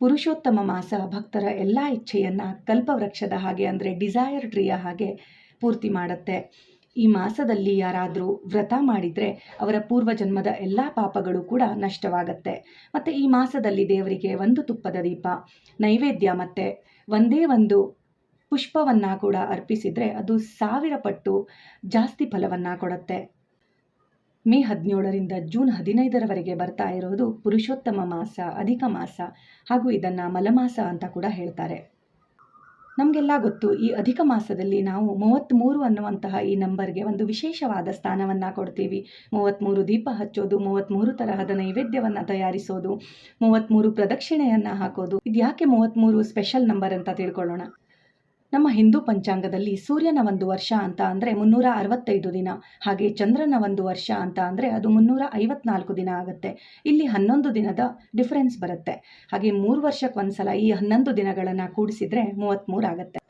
ಪುರುಷೋತ್ತಮ ಮಾಸ ಭಕ್ತರ ಎಲ್ಲ ಇಚ್ಛೆಯನ್ನು ಕಲ್ಪವೃಕ್ಷದ ಹಾಗೆ ಅಂದರೆ ಡಿಸೈರ್ ಟ್ರೀಯ ಹಾಗೆ ಪೂರ್ತಿ ಮಾಡುತ್ತೆ. ಈ ಮಾಸದಲ್ಲಿ ಯಾರಾದರೂ ವ್ರತ ಮಾಡಿದರೆ ಅವರ ಪೂರ್ವಜನ್ಮದ ಎಲ್ಲ ಪಾಪಗಳು ಕೂಡ ನಷ್ಟವಾಗತ್ತೆ. ಮತ್ತು ಈ ಮಾಸದಲ್ಲಿ ದೇವರಿಗೆ ಒಂದು ತುಪ್ಪದ ದೀಪ, ನೈವೇದ್ಯ ಮತ್ತು ಒಂದೇ ಒಂದು ಪುಷ್ಪವನ್ನು ಕೂಡ ಅರ್ಪಿಸಿದರೆ ಅದು 1000 ಪಟ್ಟು ಜಾಸ್ತಿ ಫಲವನ್ನು ಕೊಡುತ್ತೆ. ಮೇ 17ರಿಂದ ಜೂನ್ 15ರವರೆಗೆ ಬರ್ತಾ ಇರೋದು ಪುರುಷೋತ್ತಮ ಮಾಸ, ಅಧಿಕ ಮಾಸ, ಹಾಗೂ ಇದನ್ನು ಮಲಮಾಸ ಅಂತ ಕೂಡ ಹೇಳ್ತಾರೆ. ನಮಗೆಲ್ಲ ಗೊತ್ತು, ಈ ಅಧಿಕ ಮಾಸದಲ್ಲಿ ನಾವು 33 ಅನ್ನುವಂತಹ ಈ ನಂಬರ್ಗೆ ಒಂದು ವಿಶೇಷವಾದ ಸ್ಥಾನವನ್ನು ಕೊಡ್ತೀವಿ. 33 ದೀಪ ಹಚ್ಚೋದು, 33 ತರಹದ ನೈವೇದ್ಯವನ್ನು ತಯಾರಿಸೋದು, 33 ಪ್ರದಕ್ಷಿಣೆಯನ್ನು ಹಾಕೋದು. ಇದು ಯಾಕೆ 33 ಸ್ಪೆಷಲ್ ನಂಬರ್ ಅಂತ ತಿಳ್ಕೊಳ್ಳೋಣ. ನಮ್ಮ ಹಿಂದೂ ಪಂಚಾಂಗದಲ್ಲಿ ಸೂರ್ಯನ ಒಂದು ವರ್ಷ ಅಂತ ಅಂದರೆ 365 ದಿನ, ಹಾಗೆ ಚಂದ್ರನ ಒಂದು ವರ್ಷ ಅಂತ ಅಂದರೆ ಅದು 354 ದಿನ ಆಗುತ್ತೆ. ಇಲ್ಲಿ 11 ದಿನದ ಡಿಫರೆನ್ಸ್ ಬರುತ್ತೆ. ಹಾಗೆ 3 ವರ್ಷಕ್ಕೆ ಒಂದ್ಸಲ ಈ 11 ದಿನಗಳನ್ನು ಕೂಡಿಸಿದ್ರೆ 33 ಆಗುತ್ತೆ.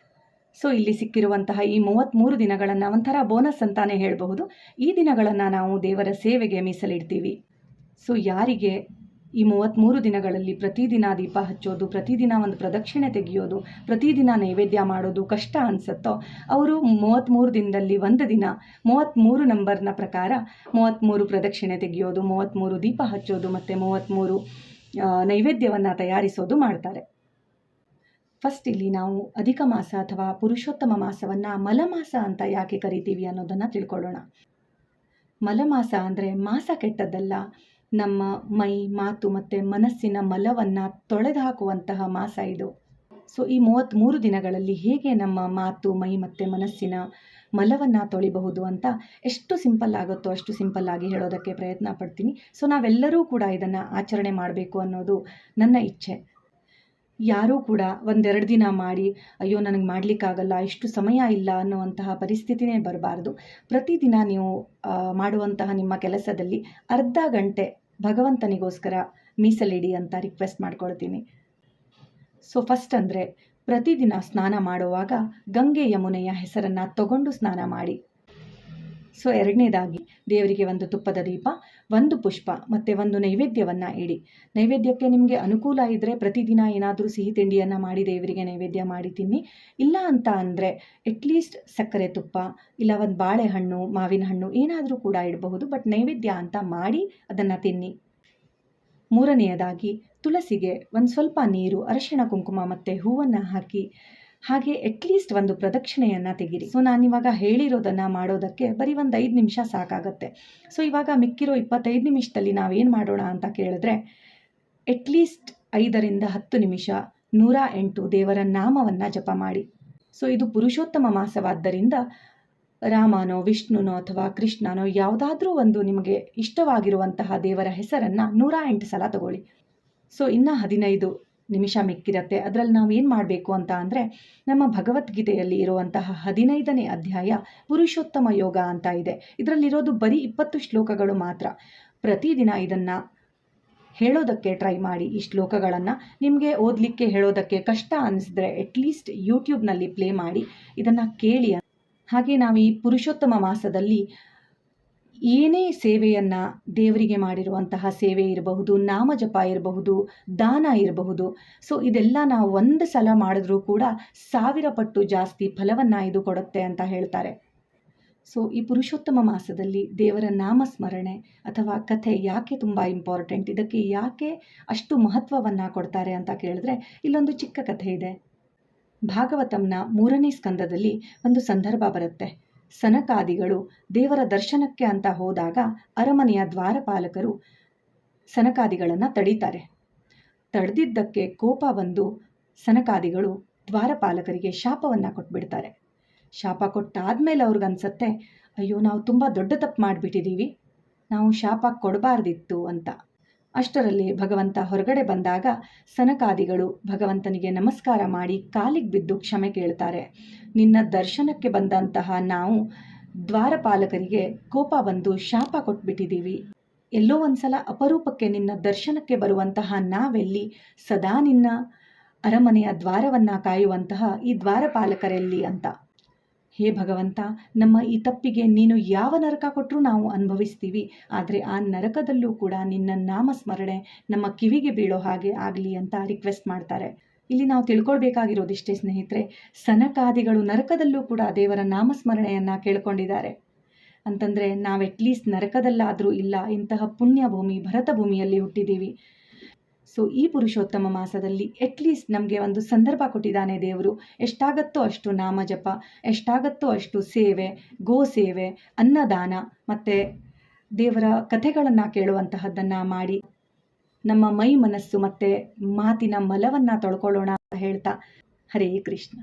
ಸೊ ಇಲ್ಲಿ ಸಿಕ್ಕಿರುವಂತಹ ಈ 33 ದಿನಗಳನ್ನು ಒಂಥರ ಬೋನಸ್ ಅಂತಾನೆ ಹೇಳಬಹುದು. ಈ ದಿನಗಳನ್ನು ನಾವು ದೇವರ ಸೇವೆಗೆ ಮೀಸಲಿಡ್ತೀವಿ. ಸೊ ಯಾರಿಗೆ ಈ 33 ದಿನಗಳಲ್ಲಿ ಪ್ರತಿದಿನ ದೀಪ ಹಚ್ಚೋದು, ಪ್ರತಿದಿನ ಒಂದು ಪ್ರದಕ್ಷಿಣೆ ತೆಗೆಯೋದು, ಪ್ರತಿದಿನ ನೈವೇದ್ಯ ಮಾಡೋದು ಕಷ್ಟ ಅನಿಸುತ್ತೋ ಅವರು 33 ದಿನದಲ್ಲಿ ಒಂದು ದಿನ 33 ನಂಬರ್ನ ಪ್ರಕಾರ 33 ಪ್ರದಕ್ಷಿಣೆ ತೆಗೆಯೋದು, 33 ದೀಪ ಹಚ್ಚೋದು ಮತ್ತು 33 ನೈವೇದ್ಯವನ್ನು ತಯಾರಿಸೋದು ಮಾಡ್ತಾರೆ. ಫಸ್ಟ್ ಇಲ್ಲಿ ನಾವು ಅಧಿಕ ಮಾಸ ಅಥವಾ ಪುರುಷೋತ್ತಮ ಮಾಸವನ್ನು ಮಲಮಾಸ ಅಂತ ಯಾಕೆ ಕರಿತೀವಿ ಅನ್ನೋದನ್ನು ತಿಳ್ಕೊಳ್ಳೋಣ. ಮಲಮಾಸ ಅಂದರೆ ಮಾಸ ಕೆಟ್ಟದ್ದಲ್ಲ, ನಮ್ಮ ಮೈ, ಮಾತು ಮತ್ತು ಮನಸ್ಸಿನ ಮಲವನ್ನು ತೊಳೆದು ಹಾಕುವಂತಹ ಮಾಸ ಇದು. ಸೊ ಈ 33 ದಿನಗಳಲ್ಲಿ ಹೇಗೆ ನಮ್ಮ ಮಾತು, ಮೈ ಮತ್ತು ಮನಸ್ಸಿನ ಮಲವನ್ನು ತೊಳಿಬಹುದು ಅಂತ ಎಷ್ಟು ಸಿಂಪಲ್ ಆಗುತ್ತೋ ಅಷ್ಟು ಸಿಂಪಲ್ ಆಗಿ ಹೇಳೋದಕ್ಕೆ ಪ್ರಯತ್ನ ಪಡ್ತೀನಿ. ಸೊ ನಾವೆಲ್ಲರೂ ಕೂಡ ಇದನ್ನು ಆಚರಣೆ ಮಾಡಬೇಕು ಅನ್ನೋದು ನನ್ನ ಇಚ್ಛೆ. ಯಾರೂ ಕೂಡ 1-2 ದಿನ ಮಾಡಿ ಅಯ್ಯೋ ನನಗೆ ಮಾಡಲಿಕ್ಕಾಗಲ್ಲ, ಇಷ್ಟು ಸಮಯ ಇಲ್ಲ ಅನ್ನುವಂತಹ ಪರಿಸ್ಥಿತಿನೇ ಬರಬಾರ್ದು. ಪ್ರತಿದಿನ ನೀವು ಮಾಡುವಂತಹ ನಿಮ್ಮ ಕೆಲಸದಲ್ಲಿ ಅರ್ಧ ಗಂಟೆ ಭಗವಂತನಿಗೋಸ್ಕರ ಮೀಸಲಿಡಿ ಅಂತ ರಿಕ್ವೆಸ್ಟ್ ಮಾಡ್ಕೊಳ್ತೀನಿ. ಸೊ ಫಸ್ಟ್ ಅಂದರೆ ಪ್ರತಿದಿನ ಸ್ನಾನ ಮಾಡುವಾಗ ಗಂಗೆ ಯಮುನೆಯ ಹೆಸರನ್ನು ತಗೊಂಡು ಸ್ನಾನ ಮಾಡಿ. ಸೊ ಎರಡನೇದಾಗಿ ದೇವರಿಗೆ ಒಂದು ತುಪ್ಪದ ದೀಪ, ಒಂದು ಪುಷ್ಪ ಮತ್ತು ಒಂದು ನೈವೇದ್ಯವನ್ನು ಇಡಿ. ನೈವೇದ್ಯಕ್ಕೆ ನಿಮಗೆ ಅನುಕೂಲ ಇದ್ದರೆ ಪ್ರತಿದಿನ ಏನಾದರೂ ಸಿಹಿ ತಿಂಡಿಯನ್ನು ಮಾಡಿ ದೇವರಿಗೆ ನೈವೇದ್ಯ ಮಾಡಿ ತಿನ್ನಿ. ಇಲ್ಲ ಅಂತ ಅಂದರೆ ಅಟ್ಲೀಸ್ಟ್ ಸಕ್ಕರೆ ತುಪ್ಪ ಇಲ್ಲ ಒಂದು ಬಾಳೆಹಣ್ಣು, ಮಾವಿನ ಹಣ್ಣು ಏನಾದರೂ ಕೂಡ ಇಡಬಹುದು. ಬಟ್ ನೈವೇದ್ಯ ಅಂತ ಮಾಡಿ ಅದನ್ನು ತಿನ್ನಿ. ಮೂರನೆಯದಾಗಿ ತುಳಸಿಗೆ ಒಂದು ಸ್ವಲ್ಪ ನೀರು, ಅರಿಶಿಣ, ಕುಂಕುಮ ಮತ್ತು ಹೂವನ್ನು ಹಾಕಿ ಹಾಗೆ ಅಟ್ಲೀಸ್ಟ್ ಒಂದು ಪ್ರದಕ್ಷಿಣೆಯನ್ನು ತೆಗೀರಿ. ಸೊ ನಾನಿವಾಗ ಹೇಳಿರೋದನ್ನು ಮಾಡೋದಕ್ಕೆ ಬರೀ ಒಂದು 5 ನಿಮಿಷ ಸಾಕಾಗತ್ತೆ. ಸೊ ಇವಾಗ ಮಿಕ್ಕಿರೋ 25 ನಿಮಿಷದಲ್ಲಿ ನಾವೇನು ಮಾಡೋಣ ಅಂತ ಕೇಳಿದ್ರೆ ಅಟ್ಲೀಸ್ಟ್ 5ರಿಂದ 10 ನಿಮಿಷ 108 ದೇವರ ನಾಮವನ್ನು ಜಪ ಮಾಡಿ. ಸೊ ಇದು ಪುರುಷೋತ್ತಮ ಮಾಸವಾದ್ದರಿಂದ ರಾಮನೋ, ವಿಷ್ಣುನೋ ಅಥವಾ ಕೃಷ್ಣನೋ ಯಾವುದಾದ್ರೂ ಒಂದು ನಿಮಗೆ ಇಷ್ಟವಾಗಿರುವಂತಹ ದೇವರ ಹೆಸರನ್ನು 108 ಸಲ ತಗೊಳ್ಳಿ. ಸೊ ಇನ್ನು 15 ನಿಮಿಷ ಮಿಕ್ಕಿರತ್ತೆ. ಅದರಲ್ಲಿ ನಾವು ಏನು ಮಾಡಬೇಕು ಅಂತ ಅಂದರೆ ನಮ್ಮ ಭಗವದ್ಗೀತೆಯಲ್ಲಿ ಇರುವಂತಹ 15ನೇ ಅಧ್ಯಾಯ ಪುರುಷೋತ್ತಮ ಯೋಗ ಅಂತ ಇದೆ. ಇದರಲ್ಲಿರೋದು ಬರೀ 20 ಶ್ಲೋಕಗಳು ಮಾತ್ರ. ಪ್ರತಿದಿನ ಇದನ್ನು ಹೇಳೋದಕ್ಕೆ ಟ್ರೈ ಮಾಡಿ. ಈ ಶ್ಲೋಕಗಳನ್ನು ನಿಮಗೆ ಓದಲಿಕ್ಕೆ ಹೇಳೋದಕ್ಕೆ ಕಷ್ಟ ಅನಿಸಿದ್ರೆ ಅಟ್ಲೀಸ್ಟ್ ಯೂಟ್ಯೂಬ್ನಲ್ಲಿ ಪ್ಲೇ ಮಾಡಿ ಇದನ್ನು ಕೇಳಿ. ಹಾಗೆ ನಾವು ಈ ಪುರುಷೋತ್ತಮ ಮಾಸದಲ್ಲಿ ಏನೇ ಸೇವೆಯನ್ನು ದೇವರಿಗೆ ಮಾಡಿರುವಂತಹ ಸೇವೆ ಇರಬಹುದು, ನಾಮಜಪ ಇರಬಹುದು, ದಾನ ಇರಬಹುದು. ಸೊ ಇದೆಲ್ಲ ನಾವು ಒಂದು ಸಲ ಮಾಡಿದ್ರೂ ಕೂಡ 1000 ಪಟ್ಟು ಜಾಸ್ತಿ ಫಲವನ್ನು ಇದು ಕೊಡುತ್ತೆ ಅಂತ ಹೇಳ್ತಾರೆ. ಸೊ ಈ ಪುರುಷೋತ್ತಮ ಮಾಸದಲ್ಲಿ ದೇವರ ನಾಮಸ್ಮರಣೆ ಅಥವಾ ಕಥೆ ಯಾಕೆ ತುಂಬ ಇಂಪಾರ್ಟೆಂಟ್, ಇದಕ್ಕೆ ಯಾಕೆ ಅಷ್ಟು ಮಹತ್ವವನ್ನು ಕೊಡ್ತಾರೆ ಅಂತ ಕೇಳಿದ್ರೆ ಇಲ್ಲೊಂದು ಚಿಕ್ಕ ಕಥೆ ಇದೆ. ಭಾಗವತಂನ 3ನೇ ಸ್ಕಂದದಲ್ಲಿ ಒಂದು ಸಂದರ್ಭ ಬರುತ್ತೆ. ಸನಕಾದಿಗಳು ದೇವರ ದರ್ಶನಕ್ಕೆ ಅಂತ ಹೋದಾಗ ಅರಮನೆಯ ದ್ವಾರಪಾಲಕರು ಸನಕಾದಿಗಳನ್ನು ತಡೀತಾರೆ. ತಡೆದಿದ್ದಕ್ಕೆ ಕೋಪ ಬಂದು ಸನಕಾದಿಗಳು ದ್ವಾರಪಾಲಕರಿಗೆ ಶಾಪವನ್ನು ಕೊಟ್ಬಿಡ್ತಾರೆ. ಶಾಪ ಕೊಟ್ಟಾದ್ಮೇಲೆ ಅವ್ರಿಗನ್ಸತ್ತೆ ಅಯ್ಯೋ ನಾವು ತುಂಬ ದೊಡ್ಡ ತಪ್ಪು ಮಾಡಿಬಿಟ್ಟಿದ್ದೀವಿ, ನಾವು ಶಾಪ ಕೊಡಬಾರ್ದಿತ್ತು ಅಂತ. ಅಷ್ಟರಲ್ಲಿ ಭಗವಂತ ಹೊರಗಡೆ ಬಂದಾಗ ಸನಕಾದಿಗಳು ಭಗವಂತನಿಗೆ ನಮಸ್ಕಾರ ಮಾಡಿ ಕಾಲಿಗೆ ಬಿದ್ದು ಕ್ಷಮೆ ಕೇಳ್ತಾರೆ. ನಿನ್ನ ದರ್ಶನಕ್ಕೆ ಬಂದಂತಹ ನಾವು ದ್ವಾರಪಾಲಕರಿಗೆ ಕೋಪ ಬಂದು ಶಾಪ ಕೊಟ್ಬಿಟ್ಟಿದ್ದೀವಿ. ಎಲ್ಲೋ ಒಂದ್ಸಲ ಅಪರೂಪಕ್ಕೆ ನಿನ್ನ ದರ್ಶನಕ್ಕೆ ಬರುವಂತಹ ನಾವೆಲ್ಲಿ, ಸದಾ ನಿನ್ನ ಅರಮನೆಯ ದ್ವಾರವನ್ನು ಕಾಯುವಂತಹ ಈ ದ್ವಾರಪಾಲಕರೆಲ್ಲಿ ಅಂತ. ಹೇ ಭಗವಂತ, ನಮ್ಮ ಈ ತಪ್ಪಿಗೆ ನೀನು ಯಾವ ನರಕ ಕೊಟ್ಟರೂ ನಾವು ಅನುಭವಿಸ್ತೀವಿ, ಆದರೆ ಆ ನರಕದಲ್ಲೂ ಕೂಡ ನಿನ್ನ ನಾಮಸ್ಮರಣೆ ನಮ್ಮ ಕಿವಿಗೆ ಬೀಳೋ ಹಾಗೆ ಆಗಲಿ ಅಂತ ರಿಕ್ವೆಸ್ಟ್ ಮಾಡ್ತಾರೆ. ಇಲ್ಲಿ ನಾವು ತಿಳ್ಕೊಳ್ಬೇಕಾಗಿರೋದಿಷ್ಟೇ ಸ್ನೇಹಿತರೆ, ಸನಕಾದಿಗಳು ನರಕದಲ್ಲೂ ಕೂಡ ದೇವರ ನಾಮಸ್ಮರಣೆಯನ್ನು ಕೇಳ್ಕೊಂಡಿದ್ದಾರೆ ಅಂತಂದರೆ ನಾವು ಅಟ್ಲೀಸ್ಟ್ ನರಕದಲ್ಲಾದರೂ ಇಲ್ಲ, ಇಂತಹ ಪುಣ್ಯ ಭೂಮಿ ಭರತ ಭೂಮಿಯಲ್ಲಿ ಹುಟ್ಟಿದ್ದೀವಿ. ಸೊ ಈ ಪುರುಷೋತ್ತಮ ಮಾಸದಲ್ಲಿ ಅಟ್ಲೀಸ್ಟ್ ನಮಗೆ ಒಂದು ಸಂದರ್ಭ ಕೊಟ್ಟಿದ್ದಾನೆ ದೇವರು. ಎಷ್ಟಾಗತ್ತೋ ಅಷ್ಟು ನಾಮ ಜಪ, ಎಷ್ಟಾಗತ್ತೋ ಅಷ್ಟು ಸೇವೆ, ಗೋ ಸೇವೆ, ಅನ್ನದಾನ ಮತ್ತು ದೇವರ ಕಥೆಗಳನ್ನು ಕೇಳುವಂತಹದ್ದನ್ನು ಮಾಡಿ ನಮ್ಮ ಮೈ ಮನಸ್ಸು ಮತ್ತು ಮಾತಿನ ಮಲವನ್ನು ತೊಳ್ಕೊಳ್ಳೋಣ ಅಂತ ಹೇಳ್ತಾ, ಹರೇ ಕೃಷ್ಣ.